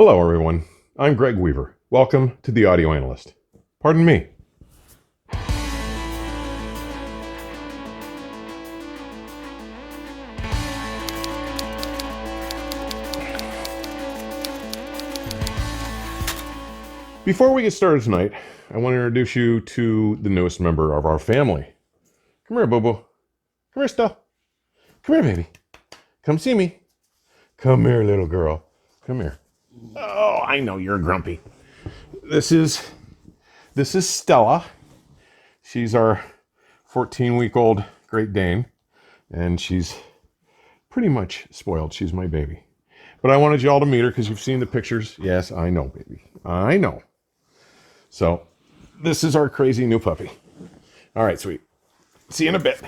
Hello, everyone. I'm Greg Weaver. Welcome to the Audio Analyst. Pardon me. Before we get started tonight, I want to introduce you to the newest member of our family. Come here, Boo-Boo. Come here, Stella. Come here, baby. Come see me. Come here, little girl. Come here. Oh, I know you're grumpy. This is Stella. She's our 14-week-old Great Dane, and she's pretty much spoiled. She's my baby. But I wanted you all to meet her because you've seen the pictures. Yes, I know, baby. I know. So, this is our crazy new puppy. All right, sweet. See you in a bit.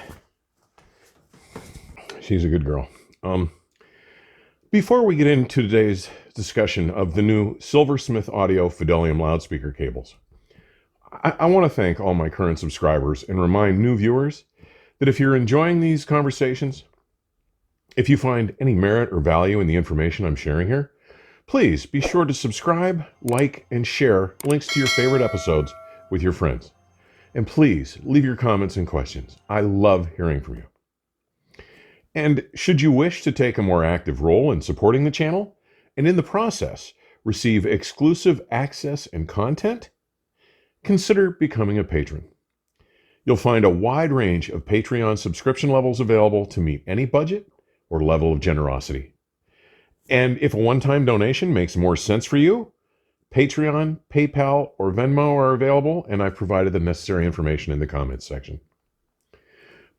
She's a good girl. Before we get into today's discussion of the new Silversmith Audio Fidelium loudspeaker cables, I want to thank all my current subscribers and remind new viewers that if you're enjoying these conversations, if you find any merit or value in the information I'm sharing here, please be sure to subscribe, like, and share links to your favorite episodes with your friends. And please leave your comments and questions. I love hearing from you. And should you wish to take a more active role in supporting the channel, and in the process receive exclusive access and content, consider becoming a patron. You'll find a wide range of Patreon subscription levels available to meet any budget or level of generosity. And if a one-time donation makes more sense for you, Patreon, PayPal, or Venmo are available, and I've provided the necessary information in the comments section.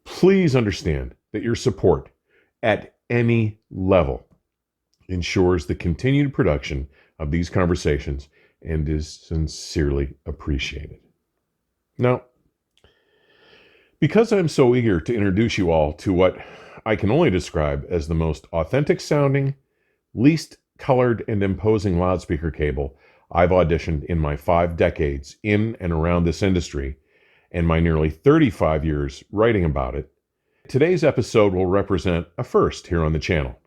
Please understand that your support at any level ensures the continued production of these conversations and is sincerely appreciated. Now, because I'm so eager to introduce you all to what I can only describe as the most authentic sounding, least colored and imposing loudspeaker cable I've auditioned in my 5 decades in and around this industry and my nearly 35 years writing about it, today's episode will represent a first here on the channel.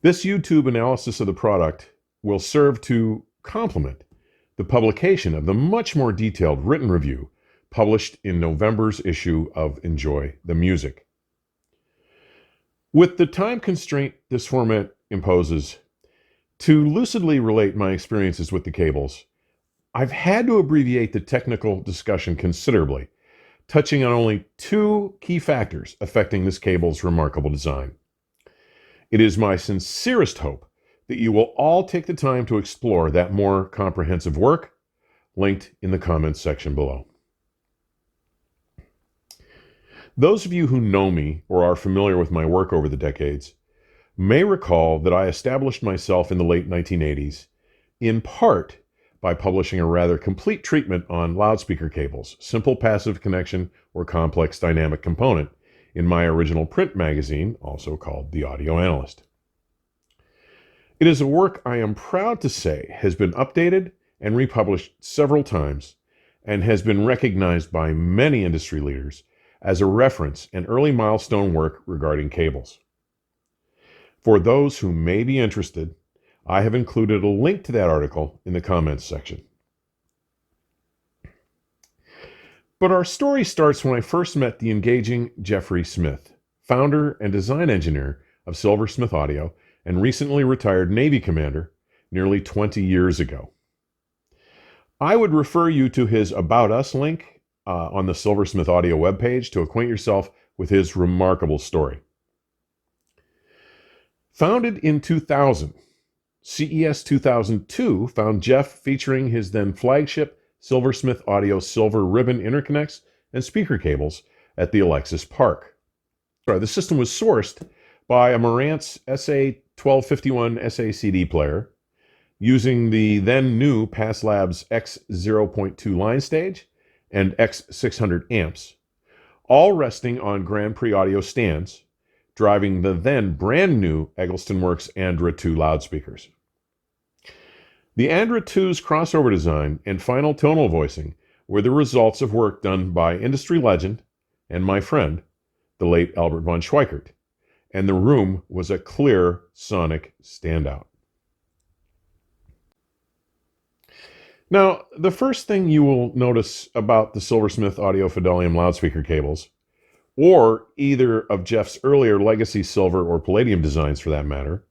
This YouTube analysis of the product will serve to complement the publication of the much more detailed written review published in November's issue of Enjoy the Music. With the time constraint this format imposes, to lucidly relate my experiences with the cables, I've had to abbreviate the technical discussion considerably, touching on only 2 key factors affecting this cable's remarkable design. It is my sincerest hope that you will all take the time to explore that more comprehensive work, linked in the comments section below. Those of you who know me or are familiar with my work over the decades may recall that I established myself in the late 1980s, in part by publishing a rather complete treatment on loudspeaker cables, simple passive connection or complex dynamic component, in my original print magazine, also called The Audio Analyst. It is a work I am proud to say has been updated and republished several times and has been recognized by many industry leaders as a reference and early milestone work regarding cables. For those who may be interested, I have included a link to that article in the comments section. But our story starts when I first met the engaging Jeffrey Smith, founder and design engineer of Silversmith Audio and recently retired Navy commander nearly 20 years ago. I would refer you to his About Us link on the Silversmith Audio webpage to acquaint yourself with his remarkable story. Founded in 2000, CES 2002 found Jeff featuring his then flagship Silversmith Audio silver ribbon interconnects and speaker cables at the Alexis Park. The system was sourced by a Marantz SA1251 SACD player using the then new PassLabs X0.2 line stage and X600 amps, all resting on Grand Prix audio stands, driving the then brand new Eggleston Works Andra 2 loudspeakers. The Andra 2's crossover design and final tonal voicing were the results of work done by industry legend and my friend, the late Albert von Schweikert, and the room was a clear sonic standout. Now, the first thing you will notice about the Silversmith Audio Fidelium loudspeaker cables, or either of Jeff's earlier legacy silver or palladium designs for that matter,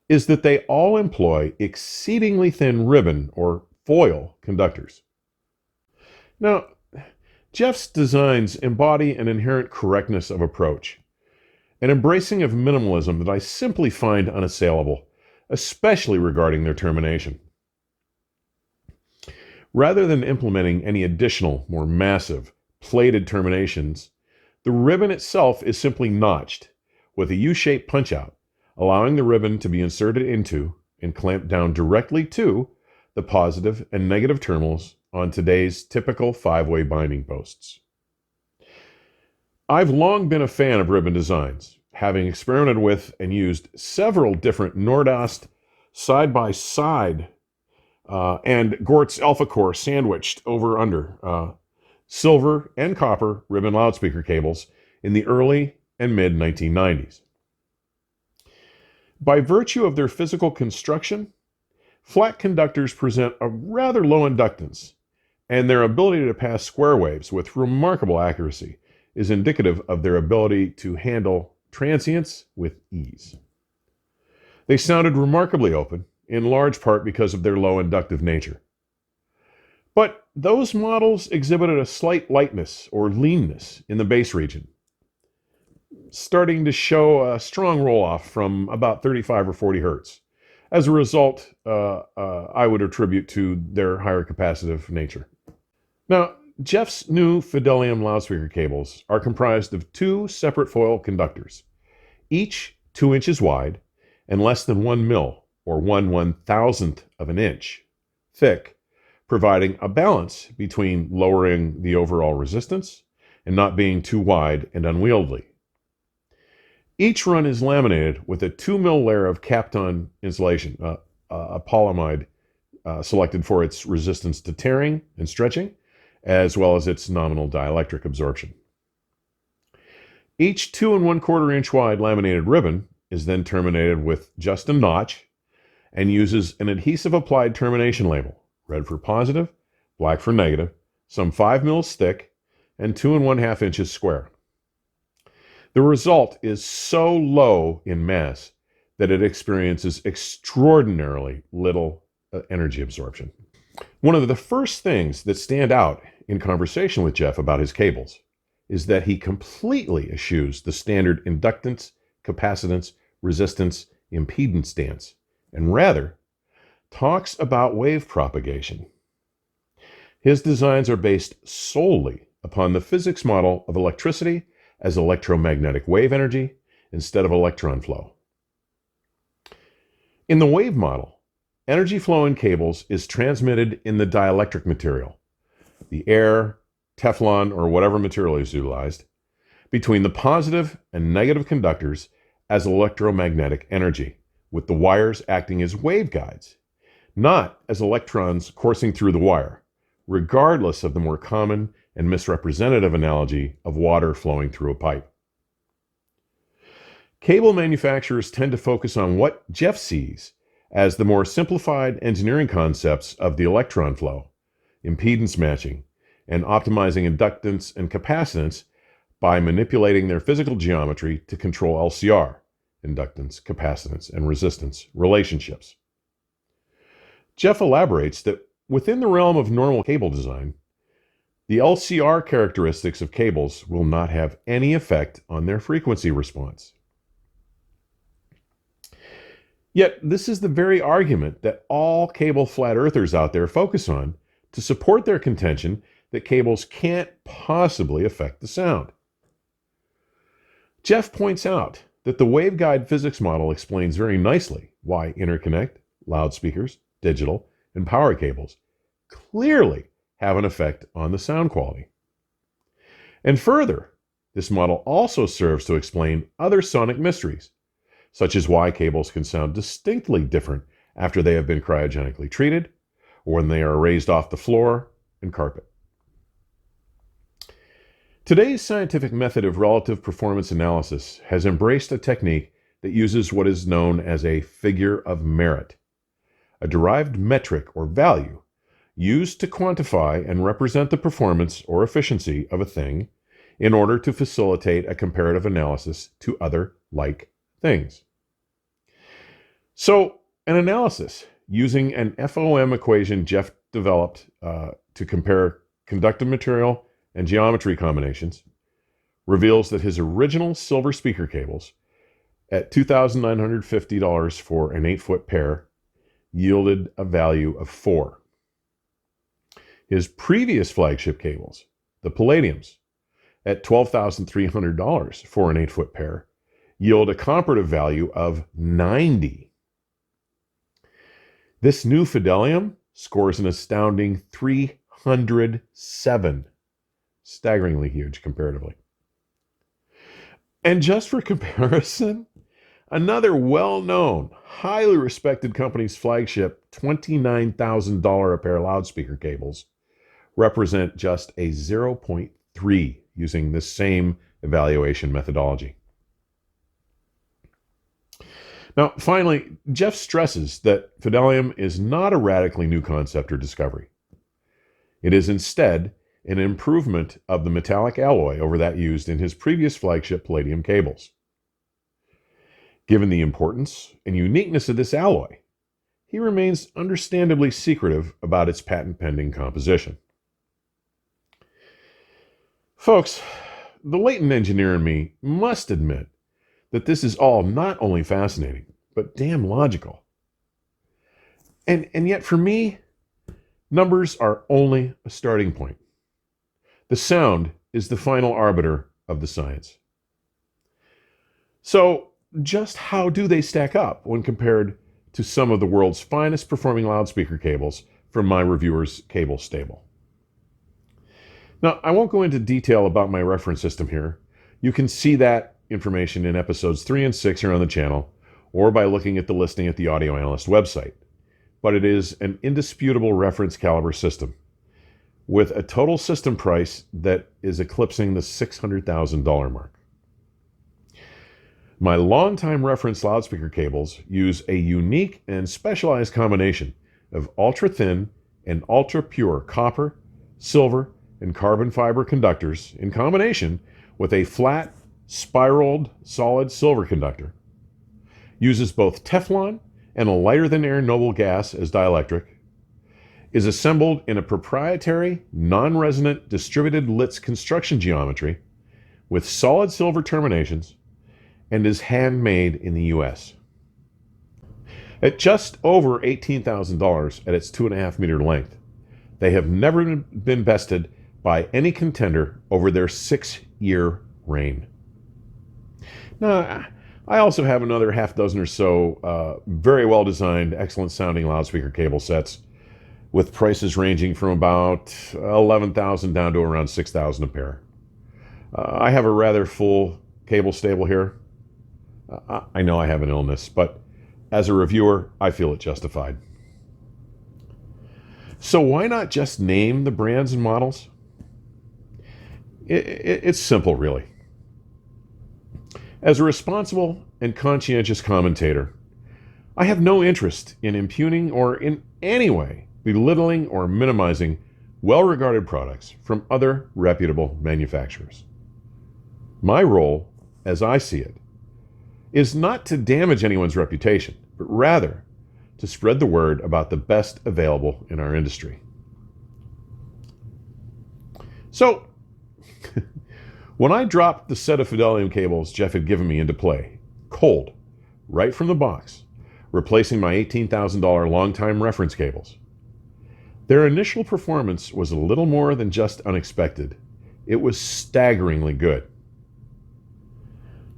is that they all employ exceedingly thin ribbon or foil conductors. Now, Jeff's designs embody an inherent correctness of approach, an embracing of minimalism that I simply find unassailable, especially regarding their termination. Rather than implementing any additional, more massive, plated terminations, the ribbon itself is simply notched with a U-shaped punch-out, allowing the ribbon to be inserted into and clamped down directly to the positive and negative terminals on today's typical 5-way binding posts. I've long been a fan of ribbon designs, having experimented with and used several different Nordost side-by-side and Gortz Alpha Core sandwiched over under silver and copper ribbon loudspeaker cables in the early and mid 1990s. By virtue of their physical construction, flat conductors present a rather low inductance, and their ability to pass square waves with remarkable accuracy is indicative of their ability to handle transients with ease. They sounded remarkably open, in large part because of their low inductive nature. But those models exhibited a slight lightness or leanness in the bass region, starting to show a strong roll-off from about 35 or 40 hertz. As a result, I would attribute to their higher capacitive nature. Now, Jeff's new Fidelium loudspeaker cables are comprised of two separate foil conductors, each 2 inches wide and less than 1 mil, or 1/1000th of an inch, thick, providing a balance between lowering the overall resistance and not being too wide and unwieldy. Each run is laminated with a 2 mil layer of Kapton insulation, a polyamide selected for its resistance to tearing and stretching, as well as its nominal dielectric absorption. Each 2 1/4 inch wide laminated ribbon is then terminated with just a notch and uses an adhesive applied termination label, red for positive, black for negative, some 5 mils thick, and 2 1/2 inches square. The result is so low in mass that it experiences extraordinarily little energy absorption. One of the first things that stand out in conversation with Jeff about his cables is that he completely eschews the standard inductance, capacitance, resistance, impedance stance, and rather talks about wave propagation. His designs are based solely upon the physics model of electricity as electromagnetic wave energy instead of electron flow. In the wave model, energy flow in cables is transmitted in the dielectric material, the air, Teflon, or whatever material is utilized, between the positive and negative conductors as electromagnetic energy, with the wires acting as waveguides, not as electrons coursing through the wire, regardless of the more common and misrepresentative analogy of water flowing through a pipe. Cable manufacturers tend to focus on what Jeff sees as the more simplified engineering concepts of the electron flow, impedance matching, and optimizing inductance and capacitance by manipulating their physical geometry to control LCR, inductance, capacitance, and resistance relationships. Jeff elaborates that within the realm of normal cable design, the LCR characteristics of cables will not have any effect on their frequency response. Yet, this is the very argument that all cable flat earthers out there focus on to support their contention that cables can't possibly affect the sound. Jeff points out that the waveguide physics model explains very nicely why interconnect, loudspeakers, digital, and power cables clearly have an effect on the sound quality. And further, this model also serves to explain other sonic mysteries, such as why cables can sound distinctly different after they have been cryogenically treated, or when they are raised off the floor and carpet. Today's scientific method of relative performance analysis has embraced a technique that uses what is known as a figure of merit, a derived metric or value used to quantify and represent the performance or efficiency of a thing in order to facilitate a comparative analysis to other like things. So, an analysis using an FOM equation Jeff developed to compare conductive material and geometry combinations reveals that his original silver speaker cables at $2,950 for an 8-foot pair yielded a value of 4. His previous flagship cables, the Palladiums, at $12,300 for an 8-foot pair, yield a comparative value of 90. This new Fidelium scores an astounding 307, staggeringly huge comparatively. And just for comparison, another well-known, highly respected company's flagship $29,000 a pair loudspeaker cables represent just a 0.3 using this same evaluation methodology. Now, finally, Jeff stresses that Fidelium is not a radically new concept or discovery. It is instead an improvement of the metallic alloy over that used in his previous flagship Palladium cables. Given the importance and uniqueness of this alloy, he remains understandably secretive about its patent-pending composition. Folks, the latent engineer in me must admit that this is all not only fascinating, but damn logical. And yet for me, numbers are only a starting point. The sound is the final arbiter of the science. So, just how do they stack up when compared to some of the world's finest performing loudspeaker cables from my reviewer's cable stable? Now, I won't go into detail about my reference system here. You can see that information in episodes 3 and 6 here on the channel, or by looking at the listing at the Audio Analyst website. But it is an indisputable reference caliber system with a total system price that is eclipsing the $600,000 mark. My longtime reference loudspeaker cables use a unique and specialized combination of ultra-thin and ultra-pure copper, silver, and carbon fiber conductors in combination with a flat, spiraled, solid silver conductor. Uses both Teflon and a lighter-than-air noble gas as dielectric. Is assembled in a proprietary, non-resonant distributed Litz construction geometry with solid silver terminations, and is handmade in the US. At just over $18,000 at its 2.5 meter length, they have never been bested by any contender over their 6-year reign. Now, I also have another half dozen or so very well designed, excellent sounding loudspeaker cable sets with prices ranging from about $11,000 down to around $6,000 a pair. I have a rather full cable stable here. I know I have an illness, but as a reviewer, I feel it justified. So why not just name the brands and models? It's simple, really. As a responsible and conscientious commentator, I have no interest in impugning or in any way belittling or minimizing well-regarded products from other reputable manufacturers. My role, as I see it, is not to damage anyone's reputation, but rather to spread the word about the best available in our industry. So, when I dropped the set of Fidelium cables Jeff had given me into play, cold, right from the box, replacing my $18,000 longtime reference cables, their initial performance was a little more than just unexpected. It was staggeringly good.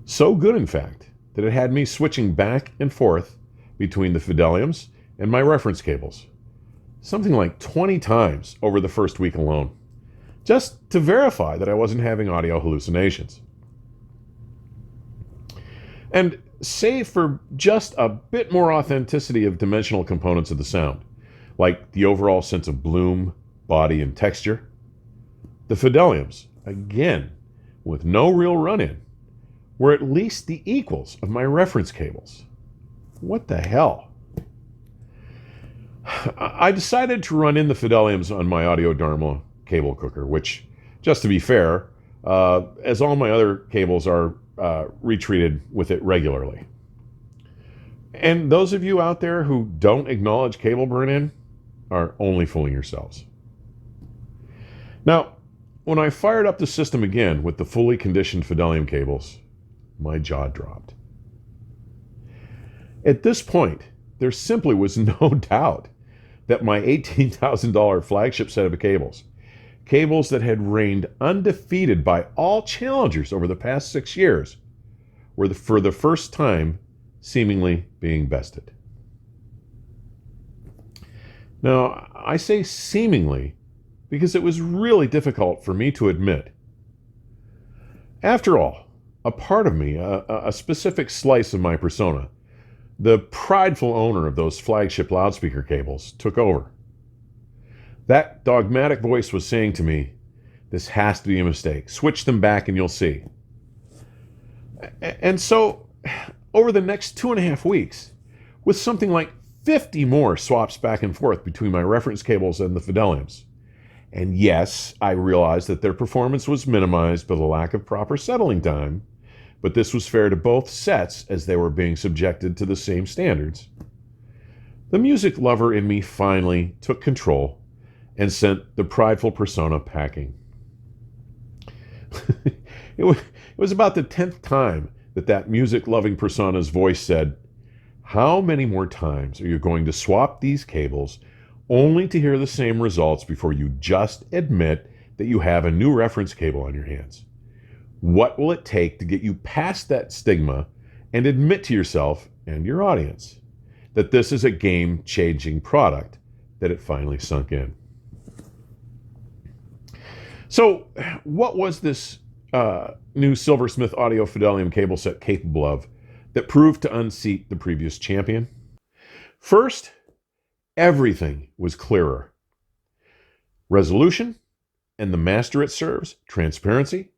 So good, in fact, that it had me switching back and forth between the Fideliums and my reference cables, something like 20 times over the first week alone, just to verify that I wasn't having audio hallucinations. And save for just a bit more authenticity of dimensional components of the sound, like the overall sense of bloom, body, and texture, the Fideliums again, with no real run-in, were at least the equals of my reference cables. What the hell? I decided to run in the Fideliums on my Audio Dharma cable cooker, which, just to be fair, as all my other cables are retreated with it regularly. And those of you out there who don't acknowledge cable burn-in are only fooling yourselves. Now, when I fired up the system again with the fully conditioned Fidelium cables, my jaw dropped. At this point, there simply was no doubt that my $18,000 flagship set of cables that had reigned undefeated by all challengers over the past 6 years, were for the first time seemingly being bested. Now, I say seemingly because it was really difficult for me to admit. After all, a part of me, a specific slice of my persona, the prideful owner of those flagship loudspeaker cables, took over. That dogmatic voice was saying to me, this has to be a mistake. Switch them back and you'll see. And so, over the next 2.5 weeks, with something like 50 more swaps back and forth between my reference cables and the Fideliums, and yes, I realized that their performance was minimized by the lack of proper settling time, but this was fair to both sets as they were being subjected to the same standards. The music lover in me finally took control and sent the prideful persona packing. It was about the 10th time that music-loving persona's voice said, "How many more times are you going to swap these cables only to hear the same results before you just admit that you have a new reference cable on your hands? What will it take to get you past that stigma and admit to yourself and your audience that this is a game-changing product, that it finally sunk in?" So, what was this new Silversmith Audio Fidelium cable set capable of that proved to unseat the previous champion? First, everything was clearer. Resolution and the master it serves, transparency,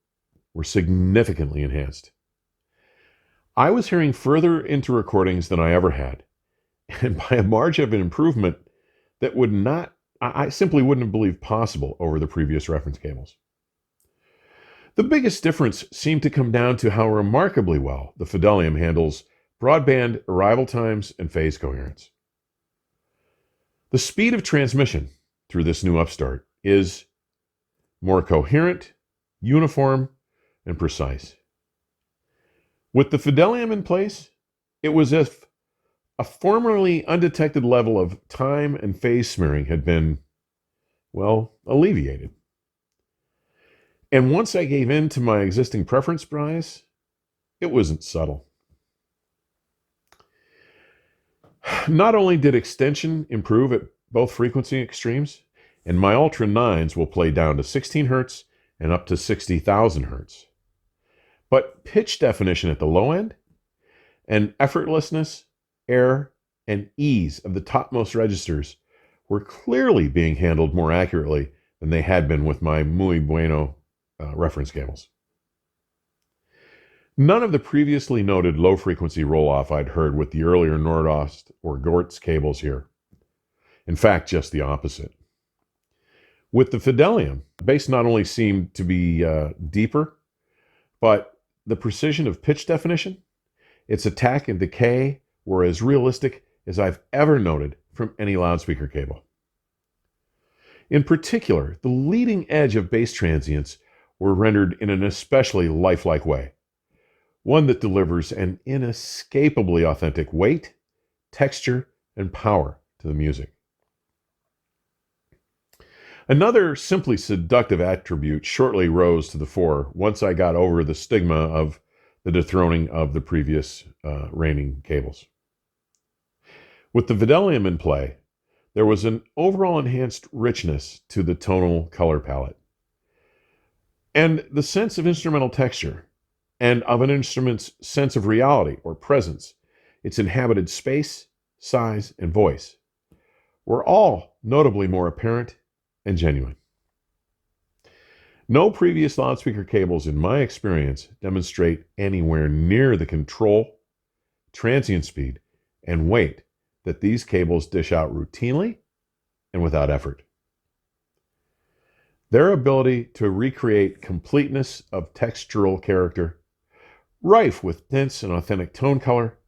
were significantly enhanced. I was hearing further into recordings than I ever had, and by a margin of an improvement that I simply wouldn't have believed possible over the previous reference cables. The biggest difference seemed to come down to how remarkably well the Fidelium handles broadband arrival times and phase coherence. The speed of transmission through this new upstart is more coherent, uniform, and precise. With the Fidelium in place, it was as if a formerly undetected level of time and phase smearing had been, alleviated. And once I gave in to my existing preference bias, it wasn't subtle. Not only did extension improve at both frequency extremes, and my Ultra 9s will play down to 16 Hz and up to 60,000 Hz, but pitch definition at the low end, and effortlessness, air, and ease of the topmost registers were clearly being handled more accurately than they had been with my muy bueno reference cables. None of the previously noted low-frequency roll-off I'd heard with the earlier Nordost or Gortz cables here. In fact, just the opposite. With the Fidelium, the bass not only seemed to be deeper, but the precision of pitch definition, its attack and decay were as realistic as I've ever noted from any loudspeaker cable. In particular, the leading edge of bass transients were rendered in an especially lifelike way, one that delivers an inescapably authentic weight, texture, and power to the music. Another simply seductive attribute shortly rose to the fore once I got over the stigma of the dethroning of the previous reigning cables. With the Fidelium in play, there was an overall enhanced richness to the tonal color palette, and the sense of instrumental texture, and of an instrument's sense of reality or presence, its inhabited space, size, and voice, were all notably more apparent and genuine. No previous loudspeaker cables, in my experience, demonstrate anywhere near the control, transient speed, and weight that these cables dish out routinely and without effort. Their ability to recreate completeness of textural character, rife with dense and authentic tone color,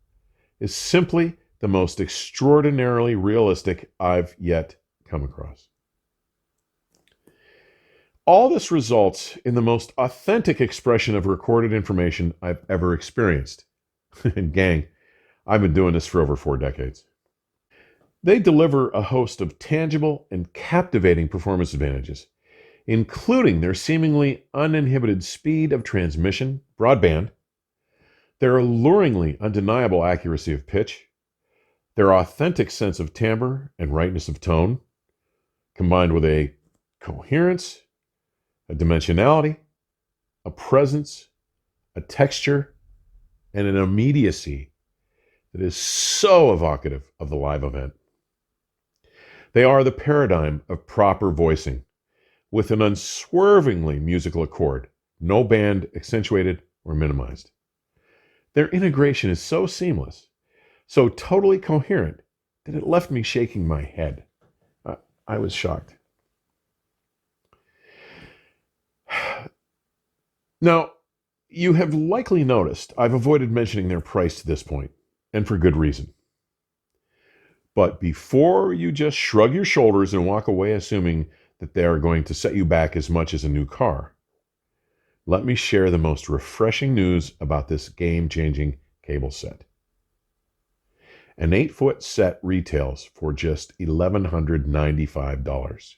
is simply the most extraordinarily realistic I've yet come across. All this results in the most authentic expression of recorded information I've ever experienced. And gang, I've been doing this for over 4 decades. They deliver a host of tangible and captivating performance advantages, including their seemingly uninhibited speed of transmission, broadband, their alluringly undeniable accuracy of pitch, their authentic sense of timbre and rightness of tone, combined with a coherence, a dimensionality, a presence, a texture, and an immediacy that is so evocative of the live event. They are the paradigm of proper voicing, with an unswervingly musical accord, no band accentuated or minimized. Their integration is so seamless, so totally coherent, that it left me shaking my head. I was shocked. Now, you have likely noticed I've avoided mentioning their price to this point, and for good reason. But before you just shrug your shoulders and walk away assuming that they are going to set you back as much as a new car, let me share the most refreshing news about this game-changing cable set. An 8-foot set retails for just $1,195.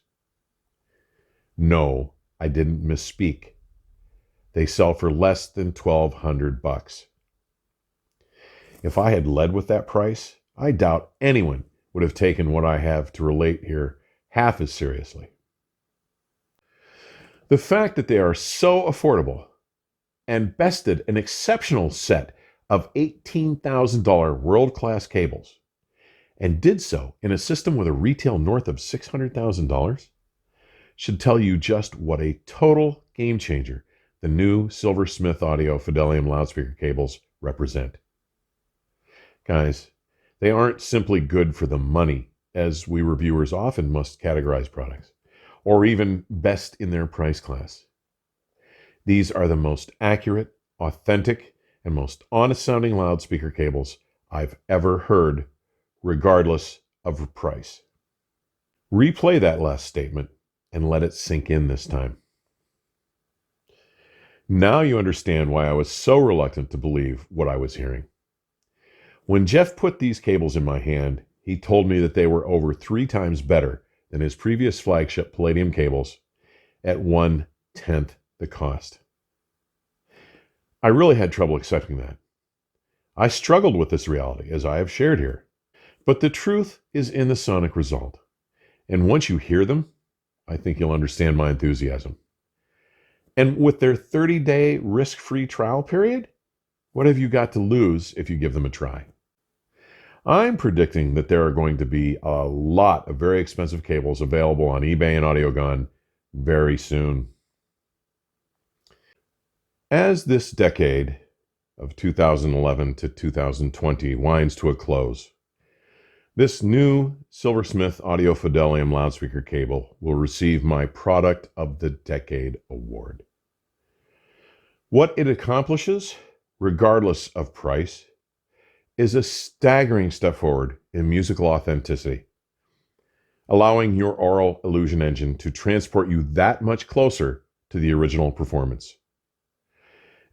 No, I didn't misspeak. They sell for less than $1,200. If I had led with that price, I doubt anyone would have taken what I have to relate here half as seriously. The fact that they are so affordable and bested an exceptional set of $18,000 world-class cables, and did so in a system with a retail north of $600,000, should tell you just what a total game changer the new Silversmith Audio Fidelium loudspeaker cables represent. Guys, they aren't simply good for the money, as we reviewers often must categorize products, or even best in their price class. These are the most accurate, authentic, and most honest-sounding loudspeaker cables I've ever heard, regardless of price. Replay that last statement and let it sink in this time. Now you understand why I was so reluctant to believe what I was hearing. When Jeff put these cables in my hand, he told me that they were over 3 times better than his previous flagship Palladium cables at 1/10 the cost. I really had trouble accepting that. I struggled with this reality, as I have shared here. But the truth is in the sonic result. And once you hear them, I think you'll understand my enthusiasm. And with their 30-day risk-free trial period, what have you got to lose if you give them a try? I'm predicting that there are going to be a lot of very expensive cables available on eBay and AudioGone very soon. As this decade of 2011 to 2020 winds to a close, this new Silversmith Audio Fidelium loudspeaker cable will receive my Product of the Decade award. What it accomplishes, regardless of price, is a staggering step forward in musical authenticity, allowing your aural illusion engine to transport you that much closer to the original performance.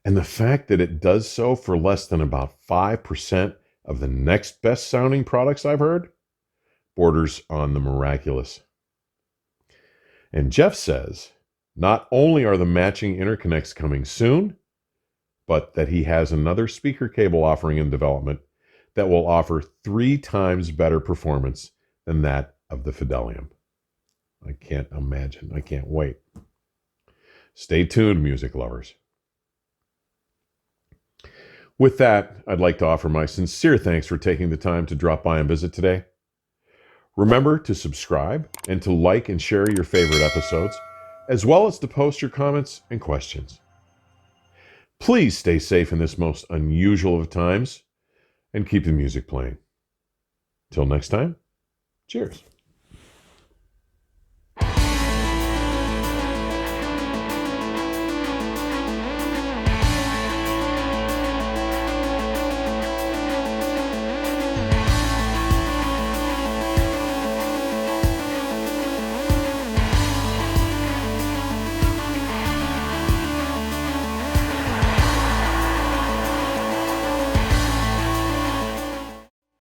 And the fact that it does so for less than about 5% of the next best sounding products I've heard borders on the miraculous. And Jeff says not only are the matching interconnects coming soon, but that he has another speaker cable offering in development that will offer 3 times better performance than that of the Fidelium. I can't imagine. I can't wait. Stay tuned, music lovers. With that, I'd like to offer my sincere thanks for taking the time to drop by and visit today. Remember to subscribe and to like and share your favorite episodes, as well as to post your comments and questions. Please stay safe in this most unusual of times and keep the music playing. Till next time, cheers.